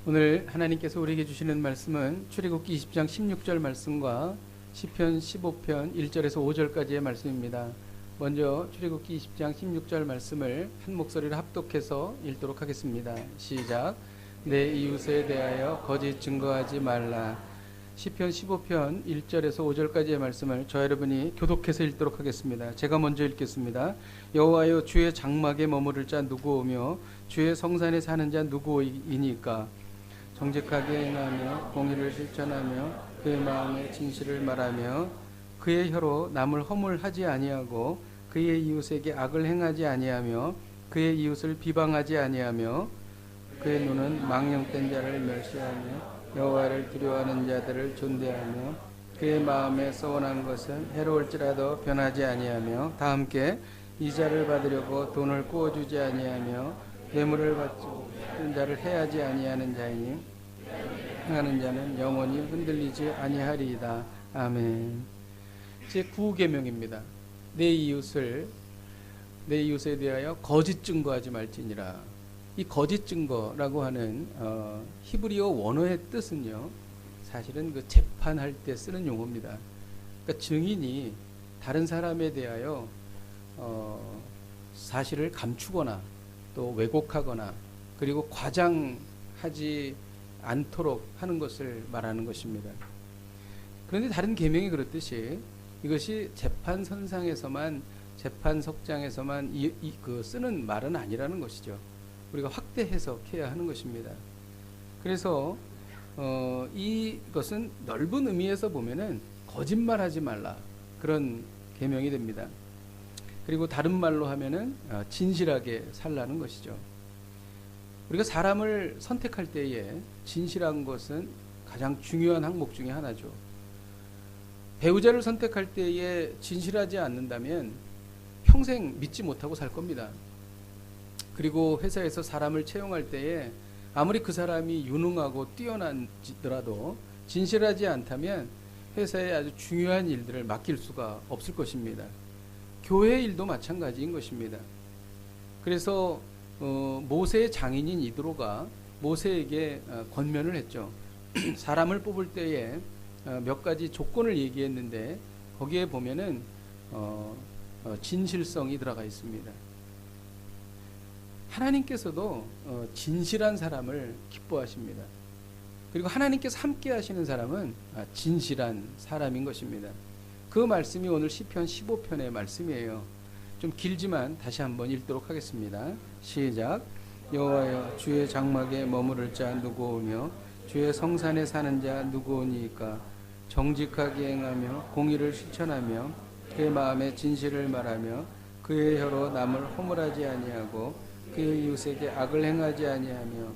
오늘 하나님께서 우리에게 주시는 말씀은 출애굽기 20장 16절 말씀과 시편 15편 1절에서 5절까지의 말씀입니다. 먼저 출애굽기 20장 16절 말씀을 한 목소리로 합독해서 읽도록 하겠습니다. 시작. 내 이웃에 대하여 거짓 증거하지 말라. 시편 15편 1절에서 5절까지의 말씀을 저 여러분이 교독해서 읽도록 하겠습니다. 제가 먼저 읽겠습니다. 여호와여, 주의 장막에 머무를 자 누구오며 주의 성산에 사는 자 누구이니까? 정직하게 행하며 공의를 실천하며 그의 마음에 진실을 말하며 그의 혀로 남을 허물하지 아니하고 그의 이웃에게 악을 행하지 아니하며 그의 이웃을 비방하지 아니하며 그의 눈은 망령된 자를 멸시하며 여호와를 두려워하는 자들을 존대하며 그의 마음에 서원한 것은 해로울지라도 변하지 아니하며, 다 함께, 이자를 받으려고 돈을 꾸어주지 아니하며 뇌물을 받는 자를 해하지 아니하는 자이니 행하는 자는 영원히 흔들리지 아니하리이다. 아멘. 제 9계명입니다. 내 이웃에 대하여 거짓 증거하지 말지니라. 이 거짓 증거라고 하는 히브리어 원어의 뜻은요, 사실은 그 재판할 때 쓰는 용어입니다. 그러니까 증인이 다른 사람에 대하여 사실을 감추거나 또 왜곡하거나 그리고 과장하지 않도록 하는 것을 말하는 것입니다. 그런데 다른 계명이 그렇듯이 이것이 재판선상에서만, 재판석장에서만 쓰는 말은 아니라는 것이죠. 우리가 확대 해석해야 하는 것입니다. 그래서 이것은 넓은 의미에서 보면은 거짓말하지 말라, 그런 계명이 됩니다. 그리고 다른 말로 하면은 진실하게 살라는 것이죠. 우리가 사람을 선택할 때에 진실한 것은 가장 중요한 항목 중에 하나죠. 배우자를 선택할 때에 진실하지 않는다면 평생 믿지 못하고 살 겁니다. 그리고 회사에서 사람을 채용할 때에 아무리 그 사람이 유능하고 뛰어나더라도 진실하지 않다면 회사의 아주 중요한 일들을 맡길 수가 없을 것입니다. 교회 일도 마찬가지인 것입니다. 그래서 모세의 장인인 이드로가 모세에게 권면을 했죠. 사람을 뽑을 때에 몇 가지 조건을 얘기했는데 거기에 보면은 진실성이 들어가 있습니다. 하나님께서도 진실한 사람을 기뻐하십니다. 그리고 하나님께서 함께 하시는 사람은 진실한 사람인 것입니다. 그 말씀이 오늘 시편 15편의 말씀이에요. 좀 길지만 다시 한번 읽도록 하겠습니다. 시작. 여호와여, 주의 장막에 머무를 자 누구오며 주의 성산에 사는 자 누구오니까? 정직하게 행하며 공의를 실천하며 그의 마음에 진실을 말하며 그의 혀로 남을 허물하지 아니하고 그의 이웃에게 악을 행하지 아니하며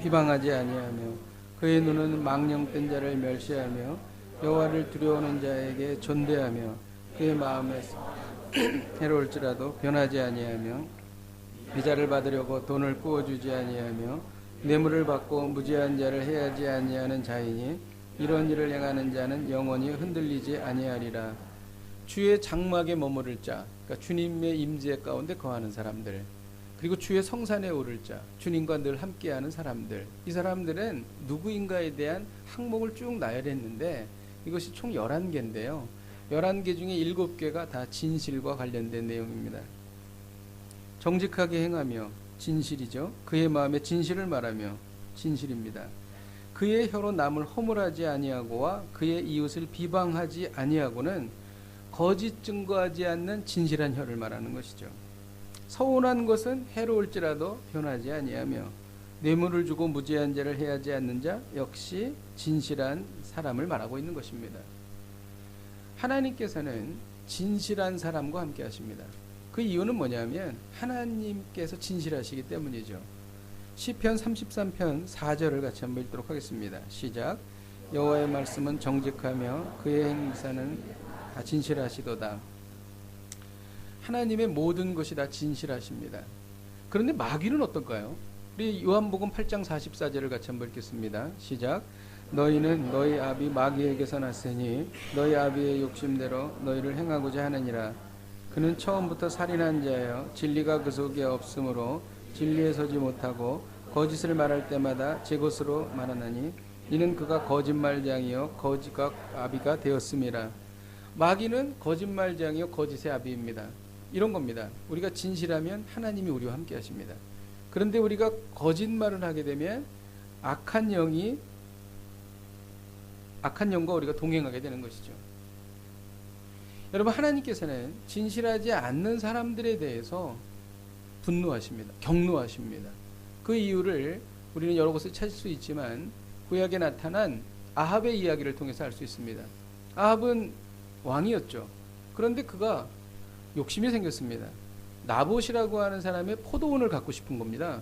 비방하지 아니하며 그의 눈은 망령된 자를 멸시하며 여호와를 두려워하는 자에게 존대하며 그의 마음에 해로울지라도 변하지 아니하며 비자를 받으려고 돈을 꾸어주지 아니하며 뇌물을 받고 무지한 자를 해하지 아니하는 자이니 이런 일을 행하는 자는 영원히 흔들리지 아니하리라. 주의 장막에 머무를 자, 그러니까 주님의 임재 가운데 거하는 사람들, 그리고 주의 성산에 오를 자, 주님과 늘 함께하는 사람들, 이 사람들은 누구인가에 대한 항목을 쭉 나열했는데 이것이 총 11개인데요. 11개 중에 7개가 다 진실과 관련된 내용입니다. 정직하게 행하며, 진실이죠. 그의 마음에 진실을 말하며, 진실입니다. 그의 혀로 남을 허물하지 아니하고와 그의 이웃을 비방하지 아니하고는 거짓 증거하지 않는 진실한 혀를 말하는 것이죠. 서운한 것은 해로울지라도 변하지 아니하며 뇌물을 주고 무지한 자를 해하지 않는 자 역시 진실한 사람을 말하고 있는 것입니다. 하나님께서는 진실한 사람과 함께 하십니다. 그 이유는 뭐냐면 하나님께서 진실하시기 때문이죠. 시편 33편 4절을 같이 한번 읽도록 하겠습니다. 시작. 여호와의 말씀은 정직하며 그의 행사는 다 진실하시도다. 하나님의 모든 것이 다 진실하십니다. 그런데 마귀는 어떨까요? 우리 요한복음 8장 44절을 같이 한번 읽겠습니다. 시작. 너희는 너희 아비 마귀에게서 났으니 너희 아비의 욕심대로 너희를 행하고자 하느니라. 그는 처음부터 살인한 자여 진리가 그 속에 없으므로 진리에 서지 못하고 거짓을 말할 때마다 제 것으로 말하나니 이는 그가 거짓말장이요 거짓과 아비가 되었음이라. 마귀는 거짓말장이요 거짓의 아비입니다. 이런 겁니다. 우리가 진실하면 하나님이 우리와 함께 하십니다. 그런데 우리가 거짓말을 하게 되면 악한 영과 우리가 동행하게 되는 것이죠. 여러분, 하나님께서는 진실하지 않는 사람들에 대해서 분노하십니다. 경노하십니다. 그 이유를 우리는 여러 곳에 찾을 수 있지만 구약에 나타난 아합의 이야기를 통해서 알 수 있습니다. 아합은 왕이었죠. 그런데 그가 욕심이 생겼습니다. 나봇이라고 하는 사람의 포도원을 갖고 싶은 겁니다.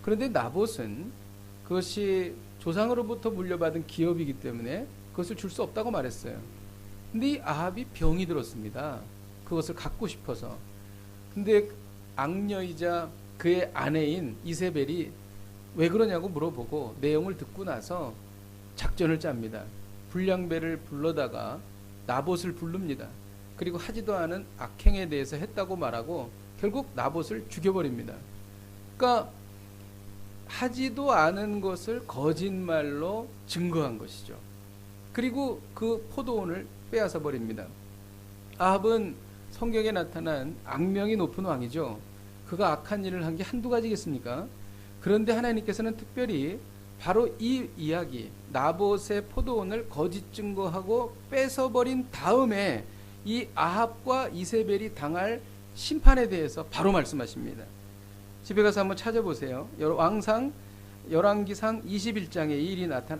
그런데 나봇은 그것이 조상으로부터 물려받은 기업이기 때문에 그것을 줄 수 없다고 말했어요. 근데 이 아합이 병이 들었습니다. 그것을 갖고 싶어서. 근데 악녀이자 그의 아내인 이세벨이 왜 그러냐고 물어보고 내용을 듣고 나서 작전을 짭니다. 불량배를 불러다가 나봇을 부릅니다. 그리고 하지도 않은 악행에 대해서 했다고 말하고 결국 나봇을 죽여버립니다. 그러니까 하지도 않은 것을 거짓말로 증거한 것이죠. 그리고 그 포도원을 빼앗아 버립니다. 아합은 성경에 나타난 악명이 높은 왕이죠. 그가 악한 일을 한 게 한두 가지겠습니까? 그런데 하나님께서는 특별히 바로 이 이야기, 나봇의 포도원을 거짓 증거하고 뺏어버린 다음에 이 아합과 이세벨이 당할 심판에 대해서 바로 말씀하십니다. 집에 가서 한번 찾아보세요. 왕상 열왕기상 21장에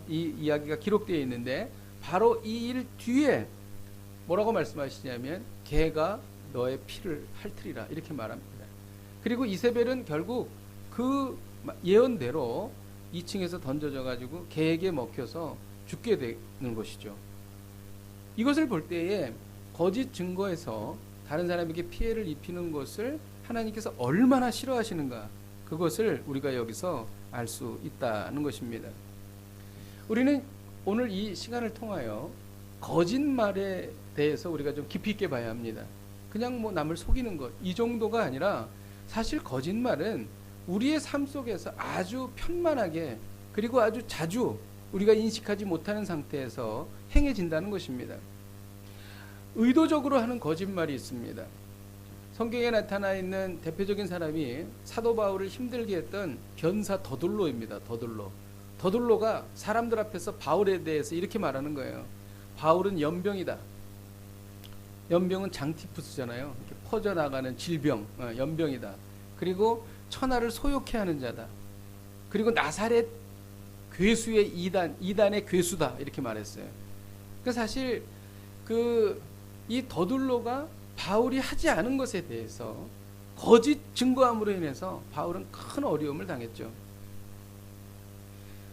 이 이야기가 기록되어 있는데 바로 이 일 뒤에 뭐라고 말씀하시냐면 개가 너의 피를 핥으리라 이렇게 말합니다. 그리고 이세벨은 결국 그 예언대로 2층에서 던져져 가지고 개에게 먹혀서 죽게 되는 것이죠. 이것을 볼 때에 거짓 증거에서 다른 사람에게 피해를 입히는 것을 하나님께서 얼마나 싫어하시는가, 그것을 우리가 여기서 알 수 있다는 것입니다. 우리는 오늘 이 시간을 통하여 거짓말에 대해서 우리가 좀 깊이 있게 봐야 합니다. 그냥 뭐 남을 속이는 것, 이 정도가 아니라 사실 거짓말은 우리의 삶 속에서 아주 편만하게 그리고 아주 자주 우리가 인식하지 못하는 상태에서 행해진다는 것입니다. 의도적으로 하는 거짓말이 있습니다. 성경에 나타나 있는 대표적인 사람이 사도 바울을 힘들게 했던 변사 더둘로입니다. 더둘로가 사람들 앞에서 바울에 대해서 이렇게 말하는 거예요. 바울은 연병이다. 연병은 장티푸스잖아요. 이렇게 퍼져나가는 질병, 연병이다. 그리고 천하를 소욕해 하는 자다. 그리고 나사렛 괴수의 이단의 괴수다. 이렇게 말했어요. 그러니까 사실 이 더둘로가 바울이 하지 않은 것에 대해서 거짓 증거함으로 인해서 바울은 큰 어려움을 당했죠.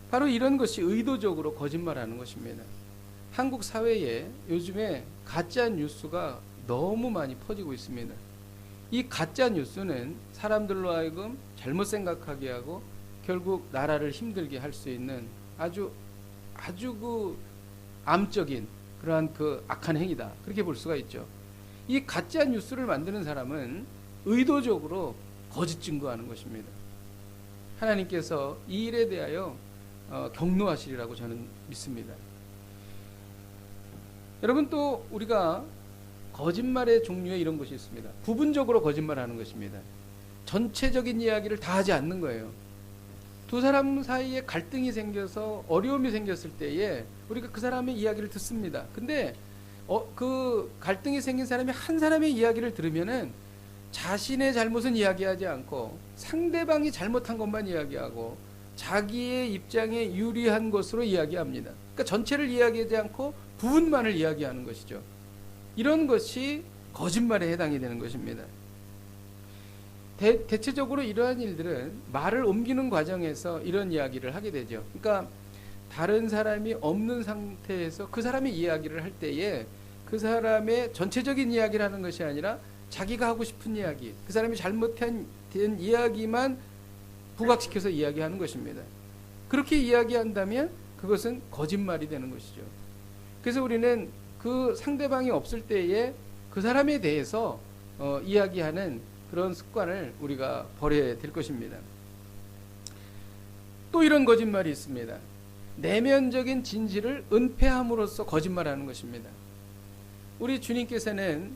바로 이런 것이 의도적으로 거짓말하는 것입니다. 한국 사회에 요즘에 가짜 뉴스가 너무 많이 퍼지고 있습니다. 이 가짜 뉴스는 사람들로 하여금 잘못 생각하게 하고 결국 나라를 힘들게 할 수 있는 아주 암적인 그러한 악한 행위다. 그렇게 볼 수가 있죠. 이 가짜 뉴스를 만드는 사람은 의도적으로 거짓 증거하는 것입니다. 하나님께서 이 일에 대하여 경노하시리라고 저는 믿습니다. 여러분, 또 우리가 거짓말의 종류에 이런 것이 있습니다. 부분적으로 거짓말하는 것입니다. 전체적인 이야기를 다 하지 않는 거예요. 두 사람 사이에 갈등이 생겨서 어려움이 생겼을 때에 우리가 그 사람의 이야기를 듣습니다. 근데 그 갈등이 생긴 사람이 한 사람의 이야기를 들으면은 자신의 잘못은 이야기하지 않고 상대방이 잘못한 것만 이야기하고 자기의 입장에 유리한 것으로 이야기합니다. 그러니까 전체를 이야기하지 않고 부분만을 이야기하는 것이죠. 이런 것이 거짓말에 해당이 되는 것입니다. 대체적으로 이러한 일들은 말을 옮기는 과정에서 이런 이야기를 하게 되죠. 그러니까 다른 사람이 없는 상태에서 그 사람의 이야기를 할 때에 그 사람의 전체적인 이야기를 하는 것이 아니라 자기가 하고 싶은 이야기, 그 사람이 잘못한 이야기만 부각시켜서 이야기하는 것입니다. 그렇게 이야기한다면 그것은 거짓말이 되는 것이죠. 그래서 우리는 그 상대방이 없을 때에 그 사람에 대해서 이야기하는 그런 습관을 우리가 버려야 될 것입니다. 또 이런 거짓말이 있습니다. 내면적인 진실을 은폐함으로써 거짓말하는 것입니다. 우리 주님께서는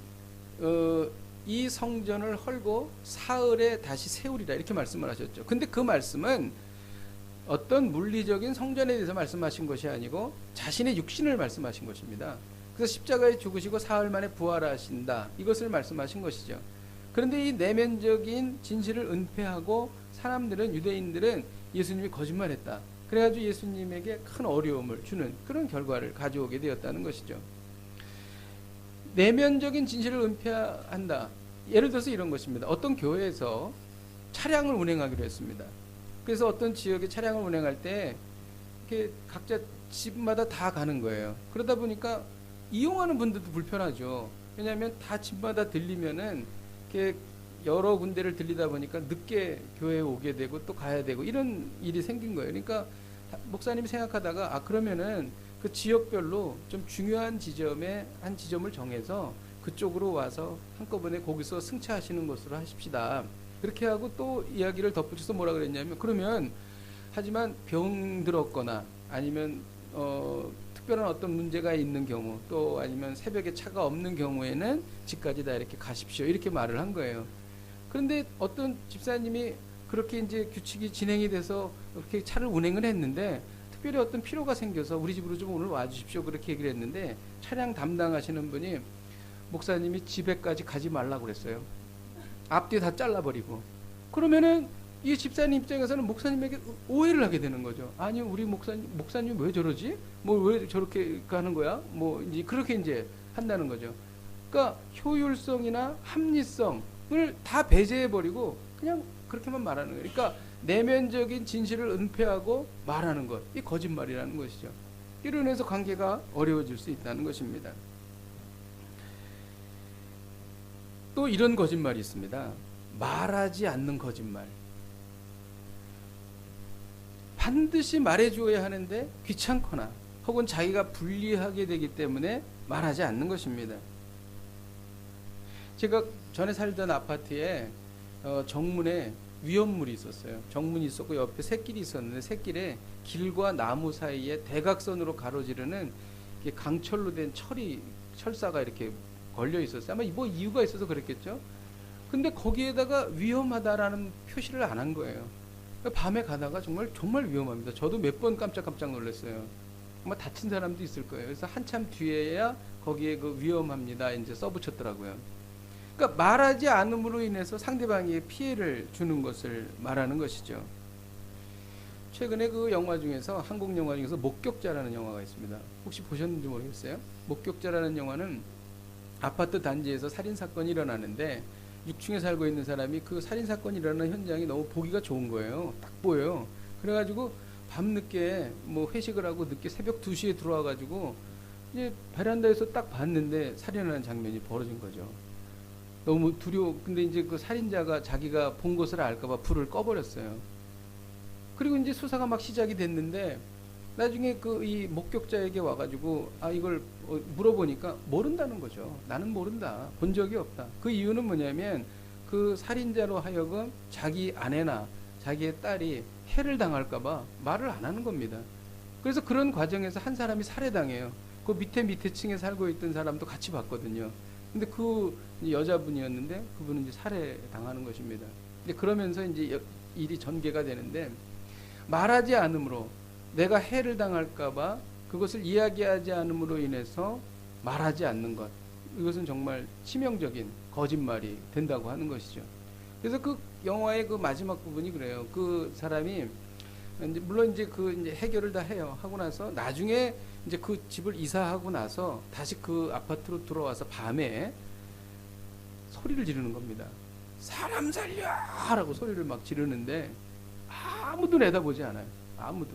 이 성전을 헐고 사흘에 다시 세우리라 이렇게 말씀을 하셨죠. 근데 그 말씀은 어떤 물리적인 성전에 대해서 말씀하신 것이 아니고 자신의 육신을 말씀하신 것입니다. 그래서 십자가에 죽으시고 사흘 만에 부활하신다, 이것을 말씀하신 것이죠. 그런데 이 내면적인 진실을 은폐하고 사람들은, 유대인들은 예수님이 거짓말했다, 그래가지고 예수님에게 큰 어려움을 주는 그런 결과를 가져오게 되었다는 것이죠. 내면적인 진실을 은폐한다. 예를 들어서 이런 것입니다. 어떤 교회에서 차량을 운행하기로 했습니다. 그래서 어떤 지역에 차량을 운행할 때 이렇게 각자 집마다 다 가는 거예요. 그러다 보니까 이용하는 분들도 불편하죠. 왜냐하면 다 집마다 들리면은 이렇게 여러 군데를 들리다 보니까 늦게 교회에 오게 되고 또 가야 되고 이런 일이 생긴 거예요. 그러니까 목사님이 생각하다가 그러면은 그 지역별로 좀 중요한 지점에 한 지점을 정해서 그쪽으로 와서 한꺼번에 거기서 승차하시는 것으로 하십시다. 그렇게 하고 또 이야기를 덧붙여서 뭐라 그랬냐면, 그러면 하지만 병 들었거나 아니면 특별한 어떤 문제가 있는 경우, 또 아니면 새벽에 차가 없는 경우에는 집까지 다 이렇게 가십시오, 이렇게 말을 한 거예요. 그런데 어떤 집사님이 그렇게 이제 규칙이 진행이 돼서 그렇게 차를 운행을 했는데, 특별히 어떤 필요가 생겨서 우리 집으로 좀 오늘 와주십시오, 그렇게 얘기를 했는데, 차량 담당하시는 분이 목사님이 집에까지 가지 말라고 그랬어요. 앞뒤 다 잘라버리고. 그러면은 이 집사님 입장에서는 목사님에게 오해를 하게 되는 거죠. 아니, 우리 목사님 왜 저러지? 뭐 왜 저렇게 하는 거야? 뭐 이제 그렇게 이제 한다는 거죠. 그러니까 효율성이나 합리성을 다 배제해버리고 그냥 그렇게만 말하는 거예요. 그러니까 내면적인 진실을 은폐하고 말하는 것, 이 거짓말이라는 것이죠. 이로 인해서 관계가 어려워질 수 있다는 것입니다. 또 이런 거짓말이 있습니다. 말하지 않는 거짓말. 반드시 말해주어야 하는데 귀찮거나 혹은 자기가 불리하게 되기 때문에 말하지 않는 것입니다. 제가 전에 살던 아파트에 정문에 위험물이 있었어요. 정문이 있었고 옆에 샛길이 있었는데, 샛길에 길과 나무 사이에 대각선으로 가로지르는 강철로 된 철사가 이렇게 걸려 있었어요. 아마 뭐 이유가 있어서 그랬겠죠. 근데 거기에다가 위험하다라는 표시를 안 한 거예요. 밤에 가다가 정말 위험합니다. 저도 몇 번 깜짝깜짝 놀랐어요. 아마 다친 사람도 있을 거예요. 그래서 한참 뒤에야 거기에 그 위험합니다 이제 써붙였더라고요. 그러니까 말하지 않음으로 인해서 상대방에게 피해를 주는 것을 말하는 것이죠. 최근에 그 영화 중에서, 한국 영화 중에서 목격자라는 영화가 있습니다. 혹시 보셨는지 모르겠어요. 목격자라는 영화는 아파트 단지에서 살인사건이 일어나는데 6층에 살고 있는 사람이 그 살인사건이 일어나는 현장이 너무 보기가 좋은 거예요. 딱 보여요. 그래가지고 밤늦게 뭐 회식을 하고 늦게 새벽 2시에 들어와가지고 이제 베란다에서 딱 봤는데 살인하는 장면이 벌어진 거죠. 너무 두려워. 근데 이제 그 살인자가 자기가 본 것을 알까봐 불을 꺼버렸어요. 그리고 이제 수사가 막 시작이 됐는데, 나중에 그 이 목격자에게 와가지고 이걸 물어보니까 모른다는 거죠. 나는 모른다. 본 적이 없다. 그 이유는 뭐냐면 그 살인자로 하여금 자기 아내나 자기의 딸이 해를 당할까봐 말을 안 하는 겁니다. 그래서 그런 과정에서 한 사람이 살해당해요. 그 밑에 층에 살고 있던 사람도 같이 봤거든요. 근데 그 여자분이었는데 그분은 이제 살해당하는 것입니다. 근데 그러면서 이제 일이 전개가 되는데, 말하지 않음으로 내가 해를 당할까봐 그것을 이야기하지 않음으로 인해서 말하지 않는 것, 이것은 정말 치명적인 거짓말이 된다고 하는 것이죠. 그래서 그 영화의 그 마지막 부분이 그래요. 그 사람이 이제 물론 이제 이제 해결을 다 해요. 하고 나서 나중에 이제 그 집을 이사하고 나서 다시 그 아파트로 들어와서 밤에 소리를 지르는 겁니다. 사람 살려! 라고 소리를 막 지르는데 아무도 내다보지 않아요. 아무도.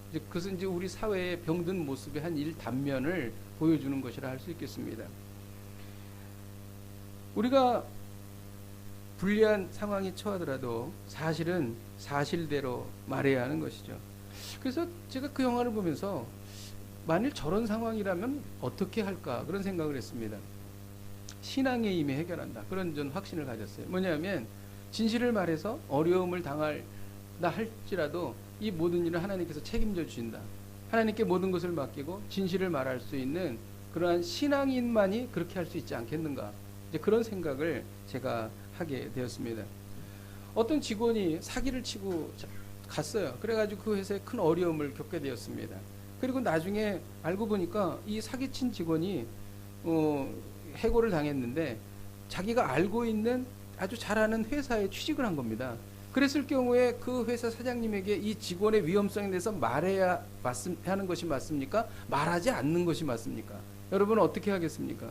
이제 그것은 이제 우리 사회의 병든 모습의 한 일 단면을 보여주는 것이라 할 수 있겠습니다. 우리가 불리한 상황에 처하더라도 사실은 사실대로 말해야 하는 것이죠. 그래서 제가 그 영화를 보면서 만일 저런 상황이라면 어떻게 할까, 그런 생각을 했습니다. 신앙의 힘이 해결한다, 그런 전 확신을 가졌어요. 뭐냐면 진실을 말해서 어려움을 당할 할지라도 이 모든 일을 하나님께서 책임져 주신다. 하나님께 모든 것을 맡기고 진실을 말할 수 있는 그러한 신앙인만이 그렇게 할 수 있지 않겠는가. 이제 그런 생각을 제가 하게 되었습니다. 어떤 직원이 사기를 치고 갔어요. 그래가지고 그 회사에 큰 어려움을 겪게 되었습니다. 그리고 나중에 알고 보니까 이 사기친 직원이 해고를 당했는데 자기가 알고 있는 아주 잘하는 회사에 취직을 한 겁니다. 그랬을 경우에 그 회사 사장님에게 이 직원의 위험성에 대해서 말해야 하는 것이 맞습니까? 말하지 않는 것이 맞습니까? 여러분은 어떻게 하겠습니까?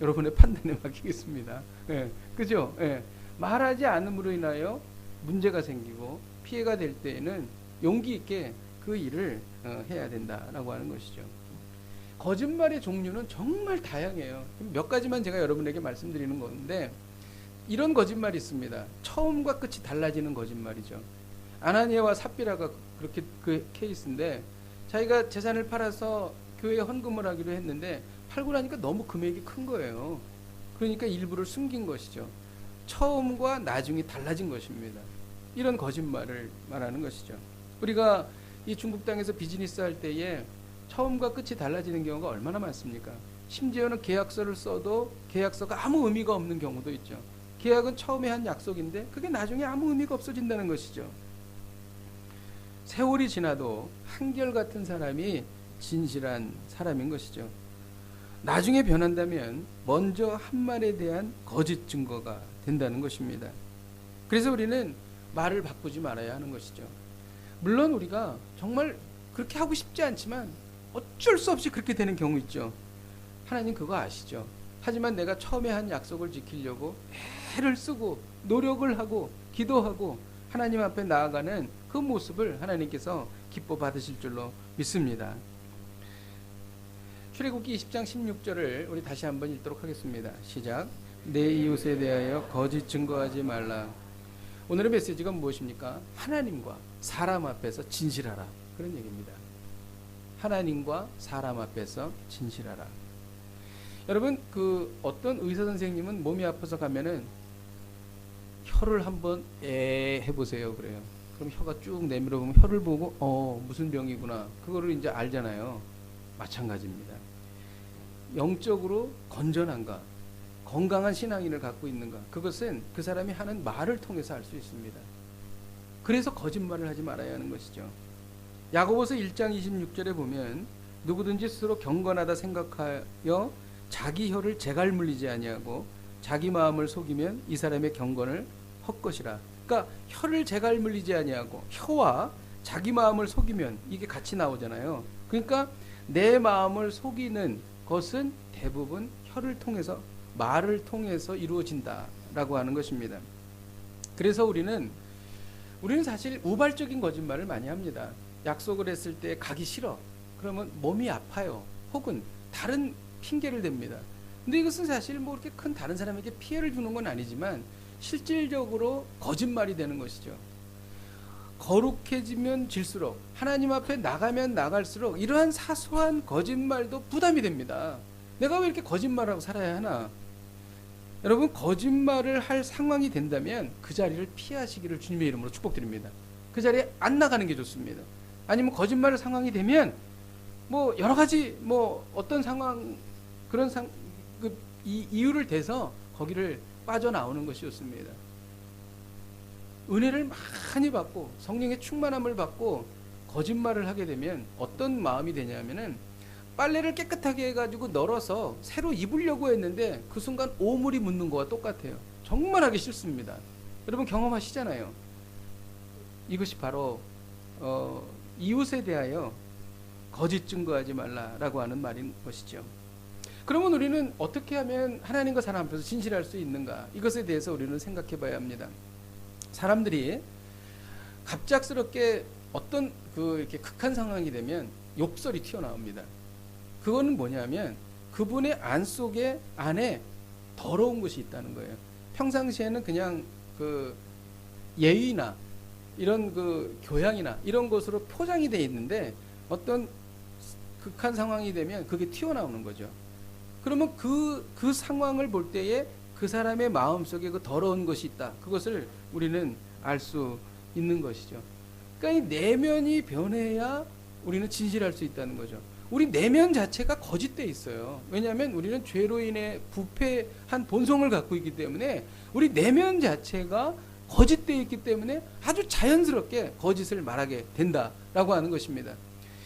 여러분의 판단에 맡기겠습니다. 예, 그죠? 예, 말하지 않음으로 인하여 문제가 생기고 피해가 될 때에는 용기 있게 그 일을 해야 된다라고 하는 것이죠. 거짓말의 종류는 정말 다양해요. 몇 가지만 제가 여러분에게 말씀드리는 건데, 이런 거짓말이 있습니다. 처음과 끝이 달라지는 거짓말이죠. 아나니아와 삽비라가 그렇게 그 케이스인데, 자기가 재산을 팔아서 교회에 헌금을 하기로 했는데 팔고 나니까 너무 금액이 큰 거예요. 그러니까 일부를 숨긴 것이죠. 처음과 나중이 달라진 것입니다. 이런 거짓말을 말하는 것이죠. 우리가 이 중국 땅에서 비즈니스 할 때에 처음과 끝이 달라지는 경우가 얼마나 많습니까? 심지어는 계약서를 써도 계약서가 아무 의미가 없는 경우도 있죠. 계약은 처음에 한 약속인데 그게 나중에 아무 의미가 없어진다는 것이죠. 세월이 지나도 한결같은 사람이 진실한 사람인 것이죠. 나중에 변한다면 먼저 한 말에 대한 거짓 증거가 된다는 것입니다. 그래서 우리는 말을 바꾸지 말아야 하는 것이죠. 물론 우리가 정말 그렇게 하고 싶지 않지만 어쩔 수 없이 그렇게 되는 경우 있죠. 하나님 그거 아시죠? 하지만 내가 처음에 한 약속을 지키려고 애를 쓰고 노력을 하고 기도하고 하나님 앞에 나아가는 그 모습을 하나님께서 기뻐 받으실 줄로 믿습니다. 출애굽기 20장 16절을 우리 다시 한번 읽도록 하겠습니다. 시작. 내 이웃에 대하여 거짓 증거하지 말라. 오늘의 메시지가 무엇입니까? 하나님과 사람 앞에서 진실하라. 그런 얘기입니다. 하나님과 사람 앞에서 진실하라. 여러분, 어떤 의사 선생님은 몸이 아파서 가면은 혀를 한번 해보세요. 그래요. 그럼 혀가 쭉 내밀어 보면 혀를 보고 무슨 병이구나. 그거를 이제 알잖아요. 마찬가지입니다. 영적으로 건전한가, 건강한 신앙인을 갖고 있는가, 그것은 그 사람이 하는 말을 통해서 알 수 있습니다. 그래서 거짓말을 하지 말아야 하는 것이죠. 야고보서 1장 26절에 보면 누구든지 스스로 경건하다 생각하여 자기 혀를 재갈 물리지 아니하고 자기 마음을 속이면 이 사람의 경건을 헛것이라. 그러니까 혀를 재갈 물리지 아니하고 혀와 자기 마음을 속이면 이게 같이 나오잖아요. 그러니까 내 마음을 속이는 것은 대부분 혀를 통해서, 말을 통해서 이루어진다라고 하는 것입니다. 그래서 우리는 사실 우발적인 거짓말을 많이 합니다. 약속을 했을 때 가기 싫어. 그러면 몸이 아파요. 혹은 다른 핑계를 댑니다. 근데 이것은 사실 뭐 그렇게 큰 다른 사람에게 피해를 주는 건 아니지만 실질적으로 거짓말이 되는 것이죠. 거룩해지면 질수록, 하나님 앞에 나가면 나갈수록 이러한 사소한 거짓말도 부담이 됩니다. 내가 왜 이렇게 거짓말하고 살아야 하나? 여러분, 거짓말을 할 상황이 된다면 그 자리를 피하시기를 주님의 이름으로 축복드립니다. 그 자리에 안 나가는 게 좋습니다. 아니면 거짓말 상황이 되면 뭐 여러 가지 어떤 상황, 그런 이유를 대서 거기를 빠져나오는 것이 좋습니다. 은혜를 많이 받고 성령의 충만함을 받고 거짓말을 하게 되면 어떤 마음이 되냐면은 빨래를 깨끗하게 해가지고 널어서 새로 입으려고 했는데 그 순간 오물이 묻는 거와 똑같아요. 정말 하기 싫습니다. 여러분 경험하시잖아요. 이것이 바로 이웃에 대하여 거짓 증거하지 말라라고 하는 말인 것이죠. 그러면 우리는 어떻게 하면 하나님과 사람 앞에서 진실할 수 있는가? 이것에 대해서 우리는 생각해 봐야 합니다. 사람들이 갑작스럽게 어떤 이렇게 극한 상황이 되면 욕설이 튀어나옵니다. 그거는 뭐냐면 그분의 안에 더러운 것이 있다는 거예요. 평상시에는 그냥 예의나 이런 교양이나 이런 것으로 포장이 되어 있는데 어떤 극한 상황이 되면 그게 튀어나오는 거죠. 그러면 그 상황을 볼 때에 그 사람의 마음속에 그 더러운 것이 있다. 그것을 우리는 알 수 있는 것이죠. 그러니까 이 내면이 변해야 우리는 진실할 수 있다는 거죠. 우리 내면 자체가 거짓돼 있어요. 왜냐하면 우리는 죄로 인해 부패한 본성을 갖고 있기 때문에 우리 내면 자체가 거짓돼 있기 때문에 아주 자연스럽게 거짓을 말하게 된다라고 하는 것입니다.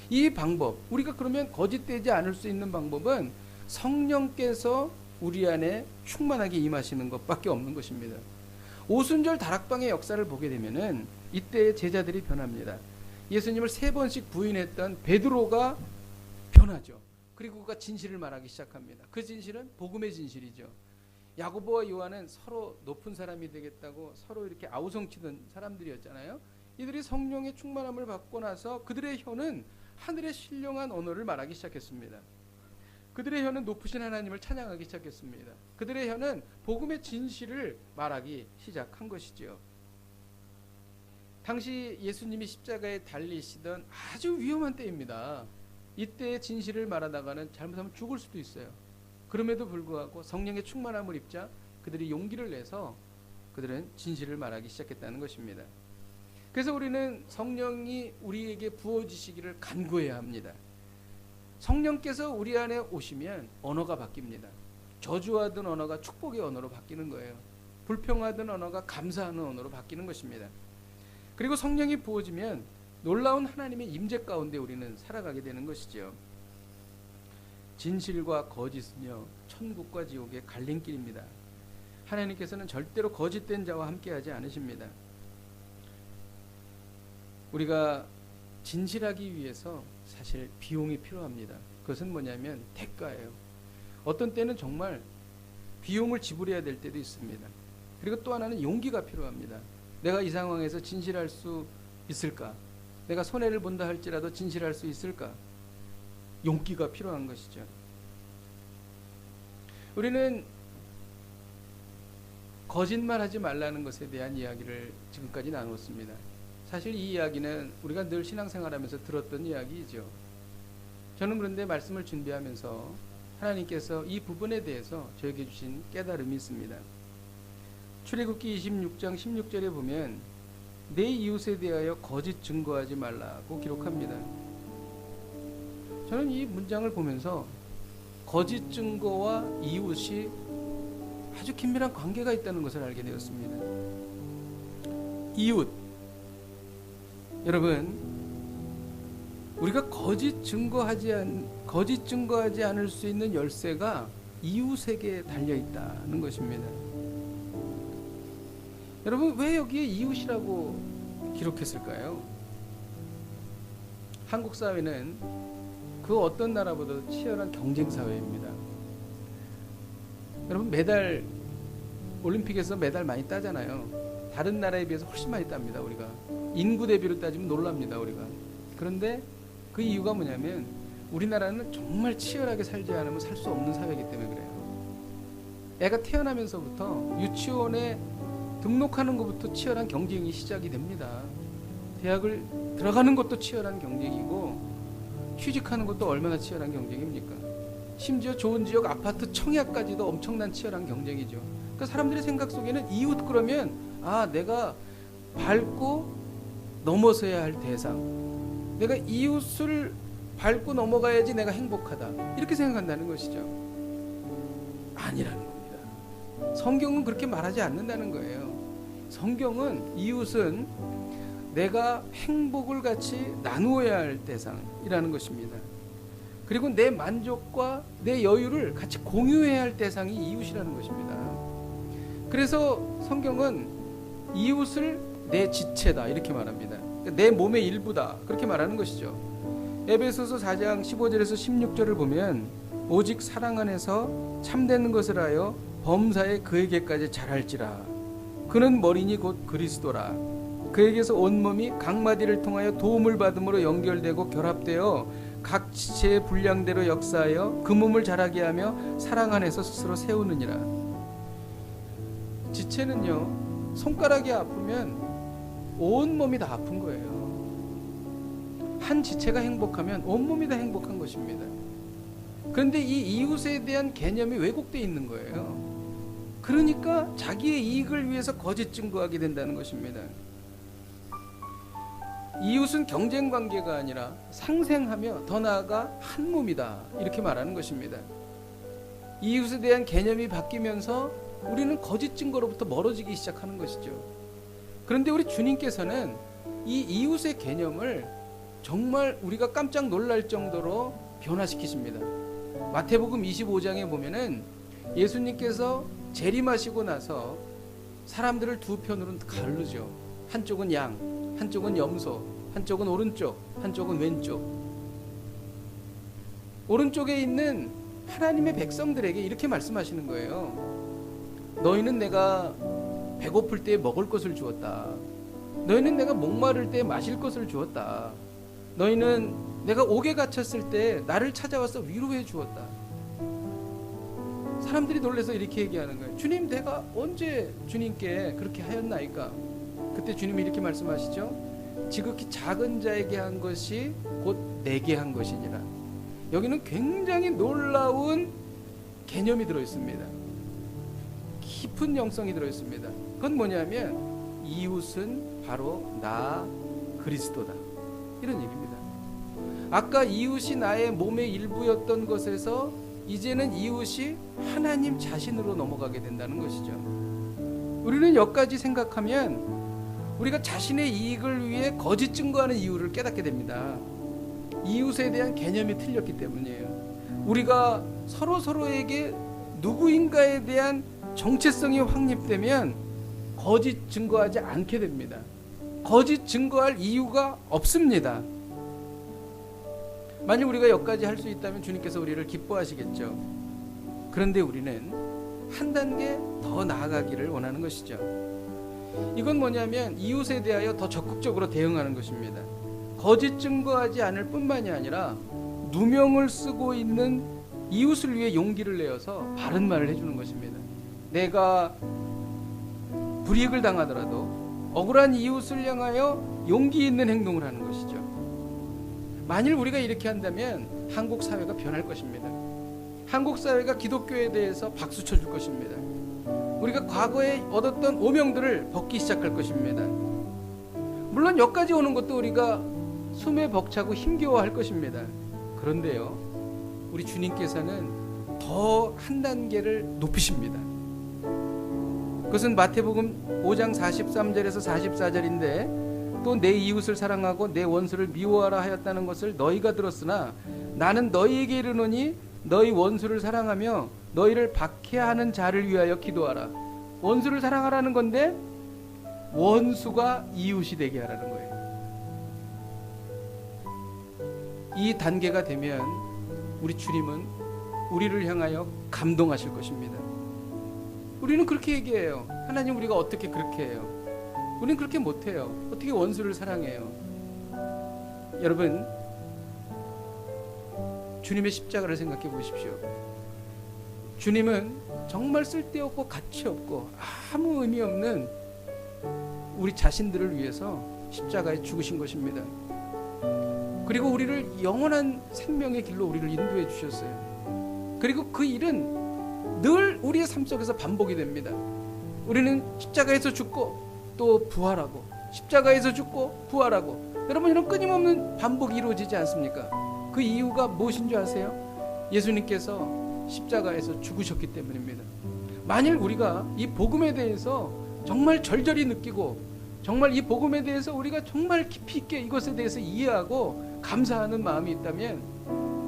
이 방법, 우리가 그러면 거짓되지 않을 수 있는 방법은 성령께서 우리 안에 충만하게 임하시는 것밖에 없는 것입니다. 오순절 다락방의 역사를 보게 되면은 이때 제자들이 변합니다. 예수님을 3번씩 부인했던 베드로가 변하죠. 그리고 그가 진실을 말하기 시작합니다. 그 진실은 복음의 진실이죠. 야고보와 요한은 서로 높은 사람이 되겠다고 서로 이렇게 아우성치던 사람들이었잖아요. 이들이 성령의 충만함을 받고 나서 그들의 혀는 하늘의 신령한 언어를 말하기 시작했습니다. 그들의 혀는 높으신 하나님을 찬양하기 시작했습니다. 그들의 혀는 복음의 진실을 말하기 시작한 것이지요. 당시 예수님이 십자가에 달리시던 아주 위험한 때입니다. 이때 진실을 말하다가는 잘못하면 죽을 수도 있어요. 그럼에도 불구하고 성령의 충만함을 입자 그들이 용기를 내서 그들은 진실을 말하기 시작했다는 것입니다. 그래서 우리는 성령이 우리에게 부어지시기를 간구해야 합니다. 성령께서 우리 안에 오시면 언어가 바뀝니다. 저주하던 언어가 축복의 언어로 바뀌는 거예요. 불평하던 언어가 감사하는 언어로 바뀌는 것입니다. 그리고 성령이 부어지면 놀라운 하나님의 임재 가운데 우리는 살아가게 되는 것이죠. 진실과 거짓은요, 천국과 지옥의 갈림길입니다. 하나님께서는 절대로 거짓된 자와 함께하지 않으십니다. 우리가 진실하기 위해서 사실 비용이 필요합니다. 그것은 뭐냐면 대가예요. 어떤 때는 정말 비용을 지불해야 될 때도 있습니다. 그리고 또 하나는 용기가 필요합니다. 내가 이 상황에서 진실할 수 있을까? 내가 손해를 본다 할지라도 진실할 수 있을까? 용기가 필요한 것이죠. 우리는 거짓말하지 말라는 것에 대한 이야기를 지금까지 나누었습니다. 사실 이 이야기는 우리가 늘 신앙생활하면서 들었던 이야기이죠. 저는 그런데 말씀을 준비하면서 하나님께서 이 부분에 대해서 저에게 주신 깨달음이 있습니다. 출애굽기 26장 16절에 보면 내 이웃에 대하여 거짓 증거하지 말라고 기록합니다. 저는 이 문장을 보면서 거짓 증거와 이웃이 아주 긴밀한 관계가 있다는 것을 알게 되었습니다. 이웃, 여러분, 우리가 거짓 증거하지 않을 수 있는 열쇠가 이웃에게 달려 있다는 것입니다. 여러분, 왜 여기에 이웃이라고 기록했을까요? 한국 사회는 그 어떤 나라보다도 치열한 경쟁 사회입니다. 여러분, 메달 올림픽에서 메달 많이 따잖아요. 다른 나라에 비해서 훨씬 많이 땁니다. 우리가 인구 대비로 따지면 놀랍니다. 우리가. 그런데 그 이유가 뭐냐면 우리나라는 정말 치열하게 살지 않으면 살 수 없는 사회이기 때문에 그래요. 애가 태어나면서부터 유치원에 등록하는 것부터 치열한 경쟁이 시작이 됩니다. 대학을 들어가는 것도 치열한 경쟁이고 취직하는 것도 얼마나 치열한 경쟁입니까? 심지어 좋은 지역 아파트 청약까지도 엄청난 치열한 경쟁이죠. 그러니까 사람들의 생각 속에는 이웃 그러면 내가 밟고 넘어서야 할 대상, 내가 이웃을 밟고 넘어가야지 내가 행복하다, 이렇게 생각한다는 것이죠. 아니라는 겁니다. 성경은 그렇게 말하지 않는다는 거예요. 성경은 이웃은 내가 행복을 같이 나누어야 할 대상이라는 것입니다. 그리고 내 만족과 내 여유를 같이 공유해야 할 대상이 이웃이라는 것입니다. 그래서 성경은 이웃을 내 지체다 이렇게 말합니다. 내 몸의 일부다 그렇게 말하는 것이죠. 에베소서 4장 15절에서 16절을 보면 오직 사랑 안에서 참되는 것을 하여 범사에 그에게까지 잘할지라. 그는 머리니 곧 그리스도라. 그에게서 온몸이 각 마디를 통하여 도움을 받음으로 연결되고 결합되어 각 지체의 분량대로 역사하여 그 몸을 자라게 하며 사랑 안에서 스스로 세우느니라. 지체는요, 손가락이 아프면 온몸이 다 아픈 거예요. 한 지체가 행복하면 온몸이 다 행복한 것입니다. 그런데 이 이웃에 대한 개념이 왜곡되어 있는 거예요. 그러니까 자기의 이익을 위해서 거짓 증거하게 된다는 것입니다. 이웃은 경쟁 관계가 아니라 상생하며 더 나아가 한 몸이다, 이렇게 말하는 것입니다. 이웃에 대한 개념이 바뀌면서 우리는 거짓 증거로부터 멀어지기 시작하는 것이죠. 그런데 우리 주님께서는 이 이웃의 개념을 정말 우리가 깜짝 놀랄 정도로 변화시키십니다. 마태복음 25장에 보면은 예수님께서 재림하시고 나서 사람들을 두 편으로 가르죠. 한쪽은 양, 한쪽은 염소, 한쪽은 오른쪽, 한쪽은 왼쪽. 오른쪽에 있는 하나님의 백성들에게 이렇게 말씀하시는 거예요. 너희는 내가 배고플 때 먹을 것을 주었다. 너희는 내가 목마를 때 마실 것을 주었다. 너희는 내가 옥에 갇혔을 때 나를 찾아와서 위로해 주었다. 사람들이 놀라서 이렇게 얘기하는 거예요. 주님, 내가 언제 주님께 그렇게 하였나이까? 그때 주님이 이렇게 말씀하시죠. 지극히 작은 자에게 한 것이 곧 내게 한 것이니라. 여기는 굉장히 놀라운 개념이 들어있습니다. 깊은 영성이 들어있습니다. 그건 뭐냐면 이웃은 바로 나 그리스도다, 이런 얘기입니다. 아까 이웃이 나의 몸의 일부였던 것에서 이제는 이웃이 하나님 자신으로 넘어가게 된다는 것이죠. 우리는 여기까지 생각하면 우리가 자신의 이익을 위해 거짓 증거하는 이유를 깨닫게 됩니다. 이웃에 대한 개념이 틀렸기 때문이에요. 우리가 서로에게 누구인가에 대한 정체성이 확립되면 거짓 증거하지 않게 됩니다. 거짓 증거할 이유가 없습니다. 만일 우리가 여기까지 할 수 있다면 주님께서 우리를 기뻐하시겠죠. 그런데 우리는 한 단계 더 나아가기를 원하는 것이죠. 이건 뭐냐면 이웃에 대하여 더 적극적으로 대응하는 것입니다. 거짓 증거하지 않을 뿐만이 아니라 누명을 쓰고 있는 이웃을 위해 용기를 내어서 바른 말을 해주는 것입니다. 내가 불이익을 당하더라도 억울한 이웃을 향하여 용기 있는 행동을 하는 것이죠. 만일 우리가 이렇게 한다면 한국 사회가 변할 것입니다. 한국 사회가 기독교에 대해서 박수 쳐줄 것입니다. 우리가 과거에 얻었던 오명들을 벗기 시작할 것입니다. 물론 여기까지 오는 것도 우리가 숨에 벅차고 힘겨워할 것입니다. 그런데요, 우리 주님께서는 더 한 단계를 높이십니다. 그것은 마태복음 5장 43절에서 44절인데 또 내 이웃을 사랑하고 내 원수를 미워하라 하였다는 것을 너희가 들었으나 나는 너희에게 이르노니 너희 원수를 사랑하며 너희를 박해하는 자를 위하여 기도하라. 원수를 사랑하라는 건데 원수가 이웃이 되게 하라는 거예요. 이 단계가 되면 우리 주님은 우리를 향하여 감동하실 것입니다. 우리는 그렇게 얘기해요. 하나님, 우리가 어떻게 그렇게 해요? 우리는 그렇게 못해요. 어떻게 원수를 사랑해요? 여러분, 주님의 십자가를 생각해 보십시오. 주님은 정말 쓸데없고 가치없고 아무 의미 없는 우리 자신들을 위해서 십자가에 죽으신 것입니다. 그리고 우리를 영원한 생명의 길로 우리를 인도해 주셨어요. 그리고 그 일은 늘 우리의 삶 속에서 반복이 됩니다. 우리는 십자가에서 죽고 또 부활하고, 십자가에서 죽고 부활하고, 여러분, 이런 끊임없는 반복이 이루어지지 않습니까? 그 이유가 무엇인 줄 아세요? 예수님께서 십자가에서 죽으셨기 때문입니다. 만일 우리가 이 복음에 대해서 정말 절절히 느끼고, 정말 이 복음에 대해서 우리가 정말 깊이 있게 이것에 대해서 이해하고 감사하는 마음이 있다면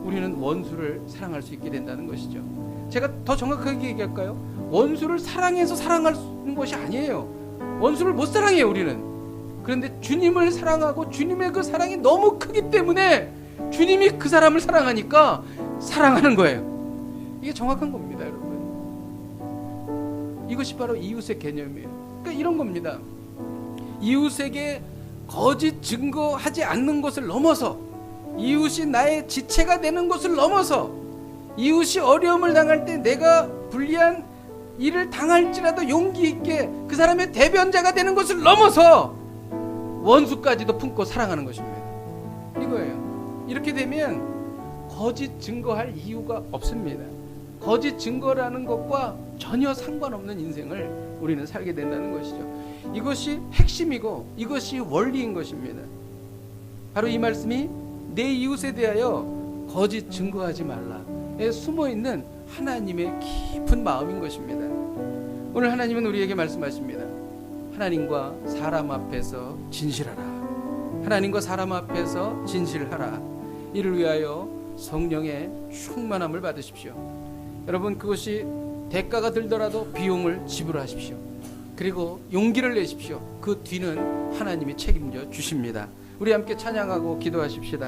우리는 원수를 사랑할 수 있게 된다는 것이죠. 제가 더 정확하게 얘기할까요? 원수를 사랑해서 사랑하는 것이 아니에요. 원수를 못 사랑해요, 우리는. 그런데 주님을 사랑하고 주님의 그 사랑이 너무 크기 때문에 주님이 그 사람을 사랑하니까 사랑하는 거예요. 이게 정확한 겁니다, 여러분. 이것이 바로 이웃의 개념이에요. 그러니까 이런 겁니다. 이웃에게 거짓 증거하지 않는 것을 넘어서, 이웃이 나의 지체가 되는 것을 넘어서, 이웃이 어려움을 당할 때 내가 불리한 일을 당할지라도 용기 있게 그 사람의 대변자가 되는 것을 넘어서 원수까지도 품고 사랑하는 것입니다. 이거예요. 이렇게 되면 거짓 증거할 이유가 없습니다. 거짓 증거라는 것과 전혀 상관없는 인생을 우리는 살게 된다는 것이죠. 이것이 핵심이고 이것이 원리인 것입니다. 바로 이 말씀이 내 이웃에 대하여 거짓 증거하지 말라에 숨어있는 하나님의 깊은 마음인 것입니다. 오늘 하나님은 우리에게 말씀하십니다. 하나님과 사람 앞에서 진실하라. 하나님과 사람 앞에서 진실하라. 이를 위하여 성령의 충만함을 받으십시오. 여러분, 그것이 대가가 들더라도 비용을 지불하십시오. 그리고 용기를 내십시오. 그 뒤는 하나님이 책임져 주십니다. 우리 함께 찬양하고 기도하십시다.